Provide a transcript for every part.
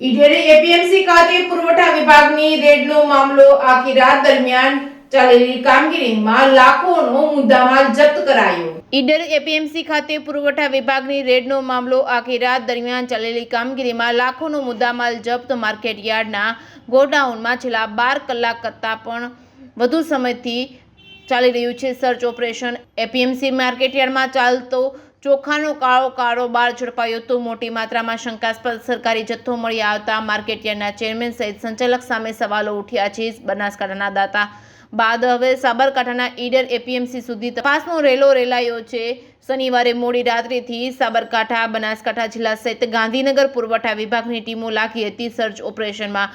Idar APMC ખાતે પુરવઠા વિભાગની રેડનો મામલો આખી રાત દરમિયાન ચાલેલી કામગીરીમાં લાખોનો મુદ્દામાલ જપ્ત કરાયો। ઈડર એપીએમસી ખાતે પુરવઠા વિભાગની રેડનો મામલો આખી રાત દરમિયાન ચાલેલી કામગીરીમાં લાખોનો મુદ્દામાલ જપ્ત। માર્કેટ યાર્ડના ગોડાઉનમાં છેલ્લા 12 કલાક કરતાં પણ વધુ સમયથી ચાલી રહ્યું છે સર્ચ ઓપરેશન। એપીએમસી માર્કેટ યાર્ડમાં ચાલતો ચોખાનો કાળો કારોબાર ઝડપાયો તો મોટી માત્રામાં શંકાસ્પદ સરકારી જથ્થો મળી આવતા માર્કેટ યાર્ડના ચેરમેન સહિત સંચાલક સામે સવાલો ઉઠ્યા છે। બનાસકાંઠાના દાતા બાદ હવે સાબરકાંઠાના ઈડર એપીએમસી સુધી તપાસનો રેલો રેલાયો છે। શનિવારે મોડી રાત્રિથી સાબરકાંઠા, બનાસકાંઠા જિલ્લા સહિત ગાંધીનગર પુરવઠા વિભાગની ટીમો લાગી હતી સર્ચ ઓપરેશનમાં।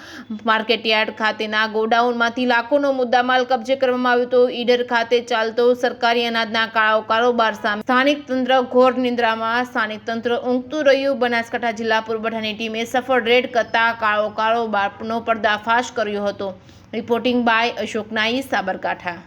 માર્કેટયાર્ડ ખાતેના ગોડાઉનમાંથી લાખોનો મુદ્દામાલ કબજે કરવામાં આવ્યો હતો। ઈડર ખાતે ચાલતો સરકારી અનાજના કાળો કારોબાર સામે સ્થાનિક તંત્ર ઘોર નિંદ્રામાં, સ્થાનિક તંત્ર ઊંઘતું રહ્યું। બનાસકાંઠા જિલ્લા પુરવઠાની ટીમે સફળ રેડ કરતા કાળો કારોબારનો પર્દાફાશ કર્યો હતો। રિપોર્ટિંગ બાય અશોક નાઈ, સાબરકાંઠા।